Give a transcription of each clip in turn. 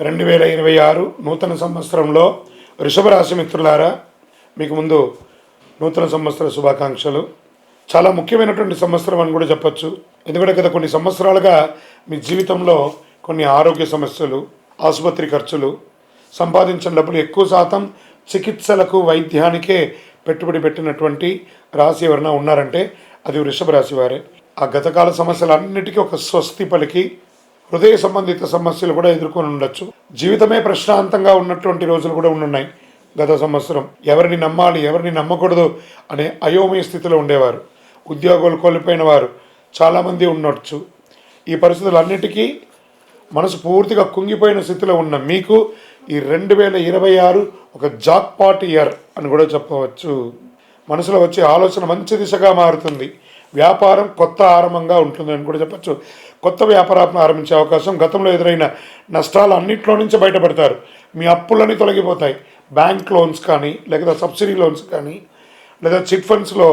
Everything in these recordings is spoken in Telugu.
2026 నూతన సంవత్సరంలో వృషభ రాశి మిత్రులారా, మీకు ముందు నూతన సంవత్సర శుభాకాంక్షలు. చాలా ముఖ్యమైనటువంటి సంవత్సరం అని కూడా చెప్పచ్చు. ఎందుకంటే గత కొన్ని సంవత్సరాలుగా మీ జీవితంలో కొన్ని ఆరోగ్య సమస్యలు, ఆసుపత్రి ఖర్చులు, సంపాదించిన డబ్బులు ఎక్కువ శాతం చికిత్సలకు, వైద్యానికే పెట్టుబడి పెట్టినటువంటి రాశి ఎవరైనా ఉన్నారంటే అది వృషభ రాశి వారే. ఆ గతకాల సమస్యలన్నిటికీ ఒక స్వస్తి పలికి హృదయ సంబంధిత సమస్యలు కూడా ఎదుర్కొని ఉండొచ్చు. జీవితమే ప్రశాంతంగా ఉన్నటువంటి రోజులు కూడా ఉన్నాయి. గత సంవత్సరం ఎవరిని నమ్మాలి, ఎవరిని నమ్మకూడదు అనే అయోమయ స్థితిలో ఉండేవారు. ఉద్యోగాలు కోల్పోయిన వారు చాలామంది ఉండొచ్చు. ఈ పరిస్థితులన్నిటికీ మనసు పూర్తిగా కుంగిపోయిన స్థితిలో ఉన్న మీకు ఈ 2026 ఒక జాక్పాట్ ఇయర్ అని కూడా చెప్పవచ్చు. మనసులో వచ్చే ఆలోచన మంచి దిశగా మారుతుంది. వ్యాపారం కొత్త ఆరంభంగా ఉంటుంది అని కూడా చెప్పచ్చు. కొత్త వ్యాపారం ఆరంభించే అవకాశం, గతంలో ఎదురైన నష్టాలు అన్నింటిలో నుంచి బయటపడతారు. మీ అప్పులన్నీ తొలగిపోతాయి. బ్యాంక్ లోన్స్ కానీ, లేదా సబ్సిడీ లోన్స్ కానీ, లేదా చిట్ ఫండ్స్లో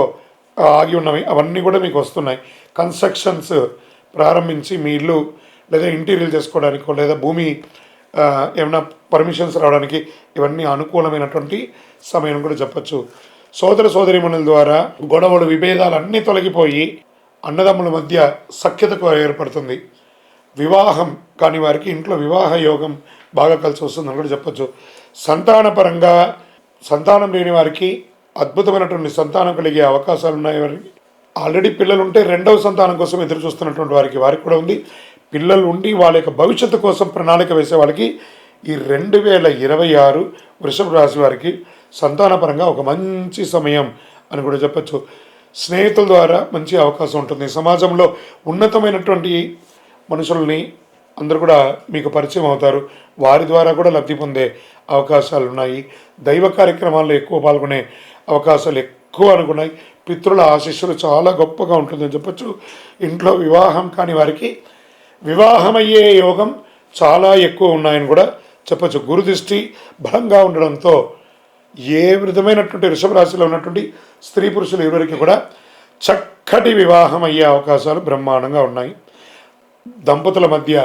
ఆగి ఉన్నవి అవన్నీ కూడా మీకు వస్తున్నాయి. కన్స్ట్రక్షన్స్ ప్రారంభించి మీ ఇల్లు లేదా ఇంటీరియర్ చేసుకోవడానికో, లేదా భూమి ఏమైనా పర్మిషన్స్ రావడానికి ఇవన్నీ అనుకూలమైనటువంటి సమయం కూడా చెప్పచ్చు. సోదర సోదరీమణుల ద్వారా గొడవలు, విభేదాలు అన్నీ తొలగిపోయి అన్నదమ్ముల మధ్య సఖ్యతకు ఏర్పడుతుంది. వివాహం కాని వారికి ఇంట్లో వివాహ యోగం బాగా కలిసి వస్తుందని కూడా చెప్పచ్చు. సంతానపరంగా సంతానం లేని వారికి అద్భుతమైనటువంటి సంతానం కలిగే అవకాశాలు ఉన్నాయి. వారికి ఆల్రెడీ పిల్లలు ఉంటే రెండవ సంతానం కోసం ఎదురు చూస్తున్నటువంటి వారికి కూడా ఉంది. పిల్లలు ఉండి వాళ్ళ యొక్క భవిష్యత్తు కోసం ప్రణాళిక వేసే వాళ్ళకి ఈ 2026 వృషభ రాశి వారికి సంతానపరంగా ఒక మంచి సమయం అని కూడా చెప్పచ్చు. స్నేహితుల ద్వారా మంచి అవకాశం ఉంటుంది. సమాజంలో ఉన్నతమైనటువంటి మనుషుల్ని అందరూ కూడా మీకు పరిచయం అవుతారు. వారి ద్వారా కూడా లబ్ధి పొందే అవకాశాలు ఉన్నాయి. దైవ కార్యక్రమాల్లో ఎక్కువ పాల్గొనే అవకాశాలు ఎక్కువ అనుకున్నాయి. పితృల ఆశీస్సులు చాలా గొప్పగా ఉంటుందని చెప్పచ్చు. ఇంట్లో వివాహం కాని వారికి వివాహమయ్యే యోగం చాలా ఎక్కువ ఉన్నాయని కూడా చెప్పచ్చు. గురుదృష్టి బలంగా ఉండడంతో ఏ విధమైనటువంటి వృషభ రాశిలో ఉన్నటువంటి స్త్రీ పురుషులు ఎవరికి కూడా చక్కటి వివాహం అయ్యే అవకాశాలు బ్రహ్మాండంగా ఉన్నాయి. దంపతుల మధ్య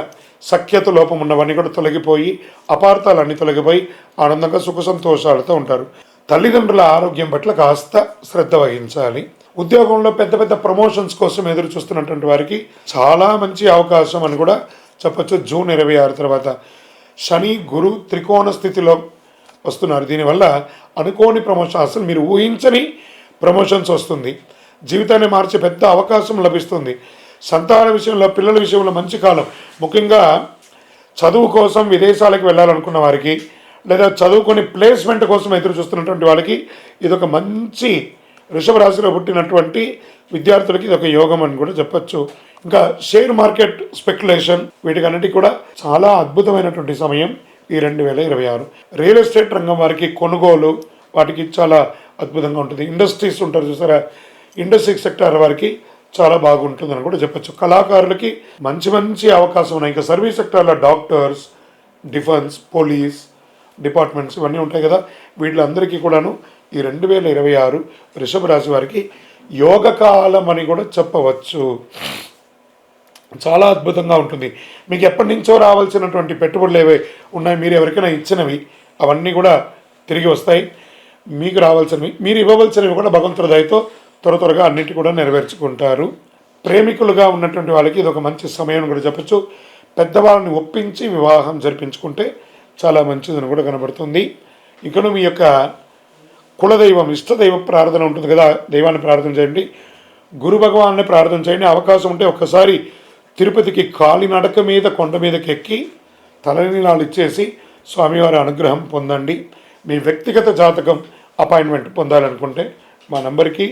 సఖ్యత లోపం ఉన్నవన్నీ కూడా తొలగిపోయి, అపార్థాలన్నీ తొలగిపోయి ఆనందంగా సుఖ సంతోషాలతో ఉంటారు. తల్లిదండ్రుల ఆరోగ్యం పట్ల కాస్త శ్రద్ధ వహించాలి. ఉద్యోగంలో పెద్ద పెద్ద ప్రమోషన్స్ కోసం ఎదురు చూస్తున్నటువంటి వారికి చాలా మంచి అవకాశం అని కూడా చెప్పచ్చు. జూన్ 26 తర్వాత శని గురు త్రికోణ స్థితిలో వస్తున్నారు. దీనివల్ల అనుకోని ప్రమోషన్, అసలు మీరు ఊహించని ప్రమోషన్స్ వస్తుంది. జీవితాన్ని మార్చే పెద్ద అవకాశం లభిస్తుంది. సంతాన విషయంలో, పిల్లల విషయంలో మంచి కాలం. ముఖ్యంగా చదువు కోసం విదేశాలకు వెళ్ళాలనుకున్న వారికి, లేదా చదువుకొని ప్లేస్మెంట్ కోసం ఎదురు చూస్తున్నటువంటి వాళ్ళకి ఇదొక మంచి, వృషభ రాశిలో పుట్టినటువంటి విద్యార్థులకి ఇదొక యోగం అని కూడా చెప్పచ్చు. ఇంకా షేర్ మార్కెట్ స్పెక్యులేషన్, వీటికన్నిటికీ కూడా చాలా అద్భుతమైనటువంటి సమయం ఈ 2026. రియల్ ఎస్టేట్ రంగం వారికి కొనుగోలు వాటికి చాలా అద్భుతంగా ఉంటుంది. ఇండస్ట్రీస్ ఉంటారు చూసారా, ఇండస్ట్రీ సెక్టర్ వారికి చాలా బాగుంటుందని కూడా చెప్పచ్చు. కళాకారులకి మంచి మంచి అవకాశం ఉన్నాయి. ఇంకా సర్వీస్ సెక్టార్లో డాక్టర్స్, డిఫెన్స్, పోలీస్ డిపార్ట్మెంట్స్ ఇవన్నీ ఉంటాయి కదా, వీళ్ళందరికీ కూడాను ఈ 2026 వృషభ రాశి వారికి యోగకాలం అని కూడా చెప్పవచ్చు. చాలా అద్భుతంగా ఉంటుంది. మీకు ఎప్పటి నుంచో రావాల్సినటువంటి పెట్టుబడులు ఏవే ఉన్నాయి, మీరు ఎవరికైనా ఇచ్చినవి అవన్నీ కూడా తిరిగి వస్తాయి. మీకు రావాల్సినవి, మీరు ఇవ్వవలసినవి కూడా భగవంతుడి దయతో త్వరగా అన్నిటి కూడా నెరవేర్చుకుంటారు. ప్రేమికులుగా ఉన్నటువంటి వాళ్ళకి ఇది ఒక మంచి సమయం కూడా చెప్పచ్చు. పెద్దవాళ్ళని ఒప్పించి వివాహం జరిపించుకుంటే చాలా మంచిదని కూడా కనబడుతుంది. ఇకను మీ యొక్క కులదైవం, ఇష్టదైవ ప్రార్థన ఉంటుంది కదా, దైవాన్ని ప్రార్థన చేయండి. గురు భగవాన్ని ప్రార్థన చేయండి. అవకాశం ఉంటే ఒక్కసారి తిరుపతికి కాలినడక మీద కొండ మీదకి ఎక్కి తలనీలాలు ఇచ్చేసి స్వామివారి అనుగ్రహం పొందండి. మీ వ్యక్తిగత జాతకం అపాయింట్మెంట్ పొందాలనుకుంటే మా నంబర్కి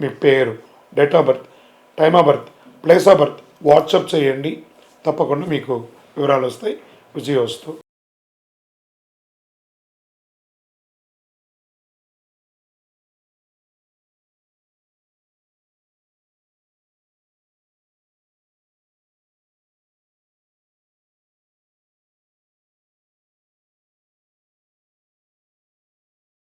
మీ పేరు, date of birth, time of birth, place of birth WhatsApp చేయండి. తప్పకుండా మీకు వివరాలు వస్తాయి. విజయోస్తు.